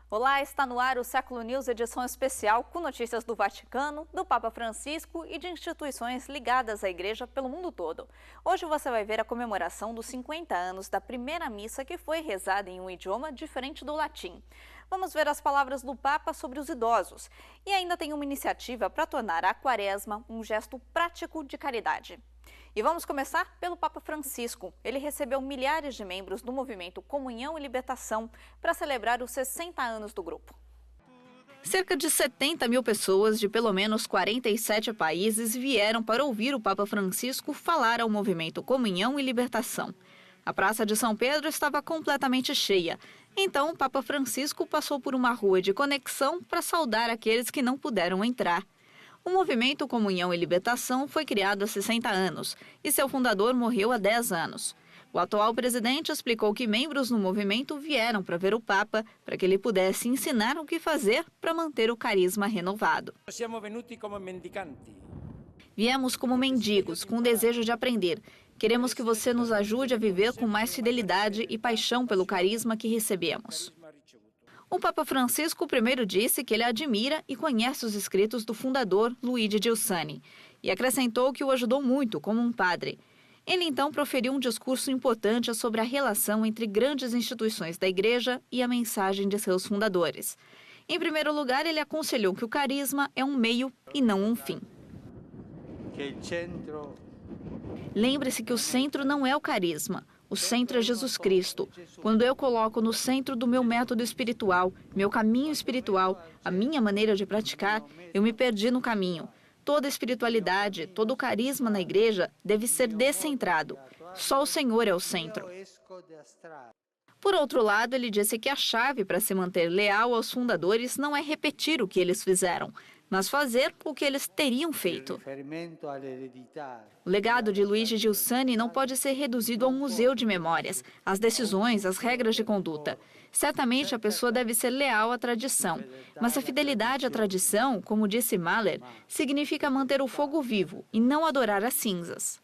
Olá, está no ar o Século News, edição especial com notícias do Vaticano, do Papa Francisco e de instituições ligadas à Igreja pelo mundo todo. Hoje você vai ver a comemoração dos 50 anos da primeira missa que foi rezada em um idioma diferente do latim. Vamos ver as palavras do Papa sobre os idosos. E ainda tem uma iniciativa para tornar a Quaresma um gesto prático de caridade. E vamos começar pelo Papa Francisco. Ele recebeu milhares de membros do movimento Comunhão e Libertação para celebrar os 60 anos do grupo. Cerca de 70 mil pessoas de pelo menos 47 países vieram para ouvir o Papa Francisco falar ao movimento Comunhão e Libertação. A Praça de São Pedro estava completamente cheia, então o Papa Francisco passou por uma rua de conexão para saudar aqueles que não puderam entrar. O movimento Comunhão e Libertação foi criado há 60 anos e seu fundador morreu há 10 anos. O atual presidente explicou que membros do movimento vieram para ver o Papa para que ele pudesse ensinar o que fazer para manter o carisma renovado. Viemos como mendigos, com o desejo de aprender. Queremos que você nos ajude a viver com mais fidelidade e paixão pelo carisma que recebemos. O Papa Francisco primeiro disse que ele admira e conhece os escritos do fundador Luigi Giussani e acrescentou que o ajudou muito como um padre. Ele então proferiu um discurso importante sobre a relação entre grandes instituições da Igreja e a mensagem de seus fundadores. Em primeiro lugar, ele aconselhou que o carisma é um meio e não um fim. Lembre-se que o centro não é o carisma. O centro é Jesus Cristo. Quando eu coloco no centro do meu método espiritual, meu caminho espiritual, a minha maneira de praticar, eu me perdi no caminho. Toda espiritualidade, todo o carisma na igreja deve ser descentrado. Só o Senhor é o centro. Por outro lado, ele disse que a chave para se manter leal aos fundadores não é repetir o que eles fizeram, mas fazer o que eles teriam feito. O legado de Luigi Giussani não pode ser reduzido a um museu de memórias, às decisões, às regras de conduta. Certamente a pessoa deve ser leal à tradição, mas a fidelidade à tradição, como disse Mahler, significa manter o fogo vivo e não adorar as cinzas.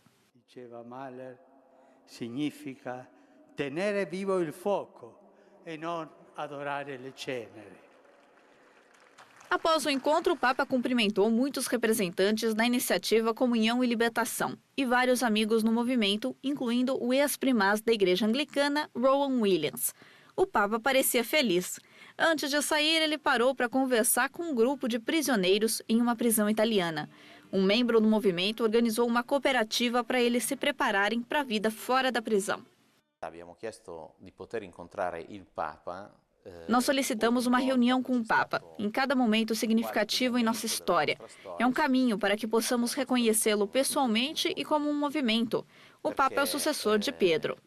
Significa tenere vivo il fuoco e non adorare le ceneri. Após o encontro, o Papa cumprimentou muitos representantes da iniciativa Comunhão e Libertação e vários amigos no movimento, incluindo o ex-primaz da Igreja Anglicana, Rowan Williams. O Papa parecia feliz. Antes de sair, ele parou para conversar com um grupo de prisioneiros em uma prisão italiana. Um membro do movimento organizou uma cooperativa para eles se prepararem para a vida fora da prisão. Nós solicitamos uma reunião com o Papa, em cada momento significativo em nossa história. É um caminho para que possamos reconhecê-lo pessoalmente e como um movimento. O Papa é o sucessor de Pedro.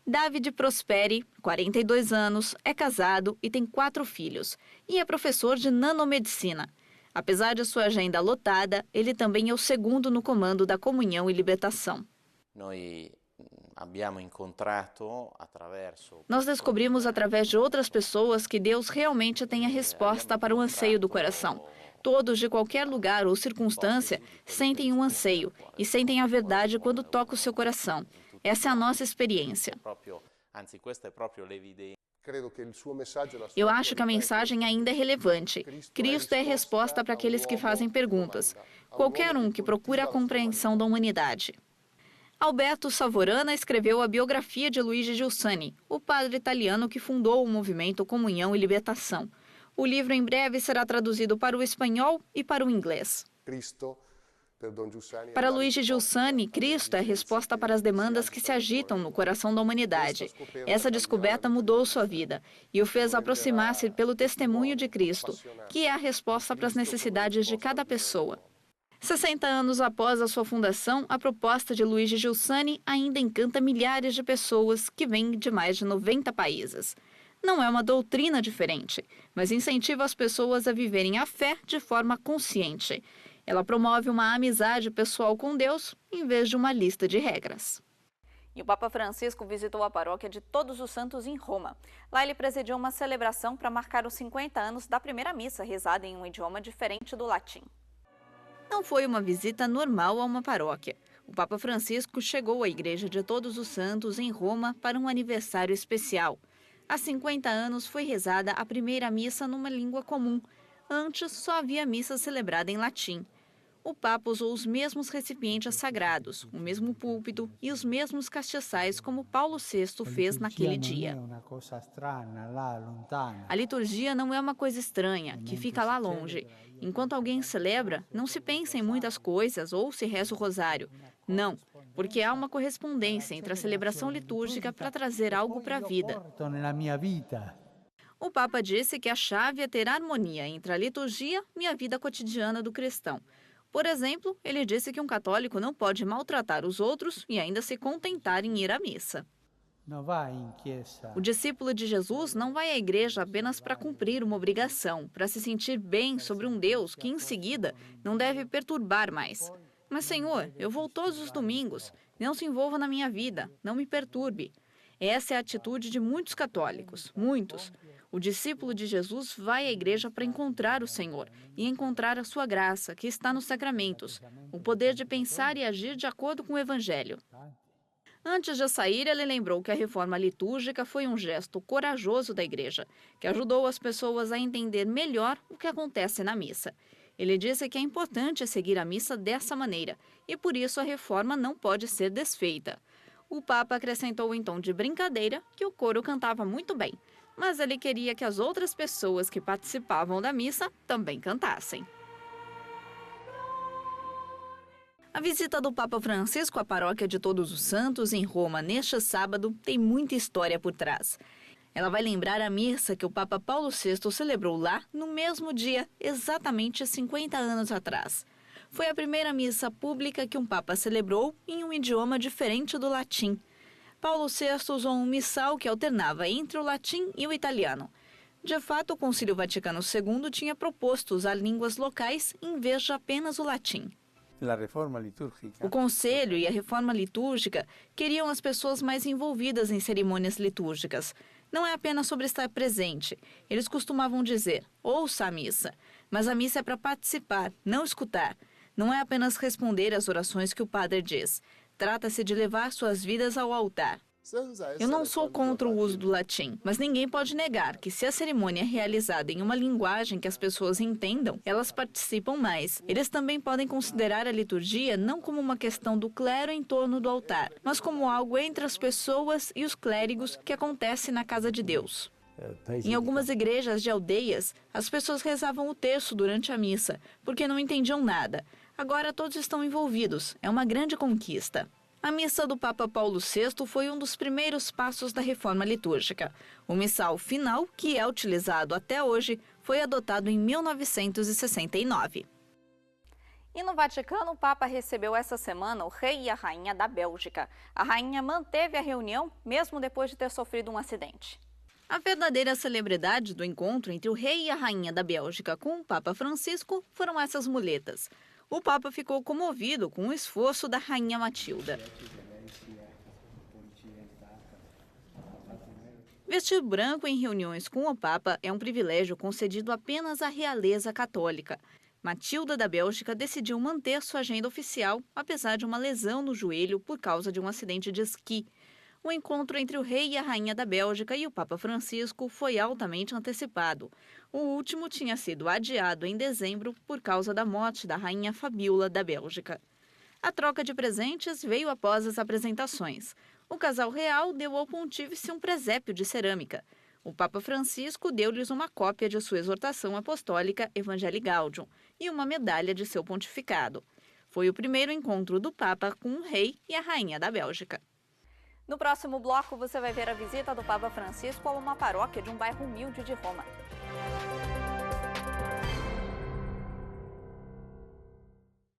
David Prosperi, 42 anos, é casado e tem 4 filhos, e é professor de nanomedicina. Apesar de sua agenda lotada, ele também é o segundo no comando da Comunhão e Libertação. Nós descobrimos através de outras pessoas que Deus realmente tem a resposta para o anseio do coração. Todos, de qualquer lugar ou circunstância, sentem um anseio e sentem a verdade quando toca o seu coração. Essa é a nossa experiência. Eu acho que a mensagem ainda é relevante. Cristo é a resposta para aqueles que fazem perguntas. Qualquer um que procura a compreensão da humanidade. Alberto Savorana escreveu a biografia de Luigi Giussani, o padre italiano que fundou o movimento Comunhão e Libertação. O livro em breve será traduzido para o espanhol e para o inglês. Para Luigi Giussani, Cristo é a resposta para as demandas que se agitam no coração da humanidade. Essa descoberta mudou sua vida e o fez aproximar-se pelo testemunho de Cristo, que é a resposta para as necessidades de cada pessoa. 60 anos após a sua fundação, a proposta de Luigi Giussani ainda encanta milhares de pessoas que vêm de mais de 90 países. Não é uma doutrina diferente, mas incentiva as pessoas a viverem a fé de forma consciente. Ela promove uma amizade pessoal com Deus, em vez de uma lista de regras. E o Papa Francisco visitou a paróquia de Todos os Santos em Roma. Lá ele presidiu uma celebração para marcar os 50 anos da primeira missa, rezada em um idioma diferente do latim. Não foi uma visita normal a uma paróquia. O Papa Francisco chegou à Igreja de Todos os Santos, em Roma, para um aniversário especial. Há 50 anos foi rezada a primeira missa numa língua comum. Antes, só havia missa celebrada em latim. O Papa usou os mesmos recipientes sagrados, o mesmo púlpito e os mesmos castiçais como Paulo VI fez naquele dia. A liturgia não é uma coisa estranha, que fica lá longe. Enquanto alguém celebra, não se pensa em muitas coisas ou se reza o rosário. Não, porque há uma correspondência entre a celebração litúrgica para trazer algo para a vida. O Papa disse que a chave é ter harmonia entre a liturgia e a vida cotidiana do cristão. Por exemplo, ele disse que um católico não pode maltratar os outros e ainda se contentar em ir à missa. O discípulo de Jesus não vai à igreja apenas para cumprir uma obrigação, para se sentir bem sobre um Deus que, em seguida, não deve perturbar mais. Mas, Senhor, eu vou todos os domingos, não se envolva na minha vida, não me perturbe. Essa é a atitude de muitos católicos, muitos. O discípulo de Jesus vai à igreja para encontrar o Senhor e encontrar a sua graça, que está nos sacramentos, o poder de pensar e agir de acordo com o Evangelho. Antes de sair, ele lembrou que a reforma litúrgica foi um gesto corajoso da igreja, que ajudou as pessoas a entender melhor o que acontece na missa. Ele disse que é importante seguir a missa dessa maneira e, por isso, a reforma não pode ser desfeita. O Papa acrescentou em tom de brincadeira que o coro cantava muito bem, mas ele queria que as outras pessoas que participavam da missa também cantassem. A visita do Papa Francisco à Paróquia de Todos os Santos, em Roma, neste sábado, tem muita história por trás. Ela vai lembrar a missa que o Papa Paulo VI celebrou lá no mesmo dia, exatamente 50 anos atrás. Foi a primeira missa pública que um Papa celebrou em um idioma diferente do latim. Paulo VI usou um missal que alternava entre o latim e o italiano. De fato, o Concílio Vaticano II tinha proposto usar línguas locais em vez de apenas o latim. O Conselho e a Reforma Litúrgica queriam as pessoas mais envolvidas em cerimônias litúrgicas. Não é apenas sobre estar presente. Eles costumavam dizer, ouça a missa. Mas a missa é para participar, não escutar. Não é apenas responder às orações que o padre diz. Trata-se de levar suas vidas ao altar. Eu não sou contra o uso do latim, mas ninguém pode negar que se a cerimônia é realizada em uma linguagem que as pessoas entendam, elas participam mais. Eles também podem considerar a liturgia não como uma questão do clero em torno do altar, mas como algo entre as pessoas e os clérigos que acontece na casa de Deus. Em algumas igrejas de aldeias, as pessoas rezavam o terço durante a missa, porque não entendiam nada. Agora todos estão envolvidos, é uma grande conquista. A missa do Papa Paulo VI foi um dos primeiros passos da reforma litúrgica. O missal final, que é utilizado até hoje, foi adotado em 1969. E no Vaticano, o Papa recebeu essa semana o rei e a rainha da Bélgica. A rainha manteve a reunião, mesmo depois de ter sofrido um acidente. A verdadeira celebridade do encontro entre o rei e a rainha da Bélgica com o Papa Francisco foram essas muletas. O Papa ficou comovido com o esforço da rainha Matilda. Vestir branco em reuniões com o Papa é um privilégio concedido apenas à realeza católica. Matilda da Bélgica decidiu manter sua agenda oficial, apesar de uma lesão no joelho por causa de um acidente de esqui. O encontro entre o rei e a rainha da Bélgica e o Papa Francisco foi altamente antecipado. O último tinha sido adiado em dezembro por causa da morte da rainha Fabiola da Bélgica. A troca de presentes veio após as apresentações. O casal real deu ao pontífice um presépio de cerâmica. O Papa Francisco deu-lhes uma cópia de sua exortação apostólica Evangelii Gaudium e uma medalha de seu pontificado. Foi o primeiro encontro do Papa com o rei e a rainha da Bélgica. No próximo bloco, você vai ver a visita do Papa Francisco a uma paróquia de um bairro humilde de Roma.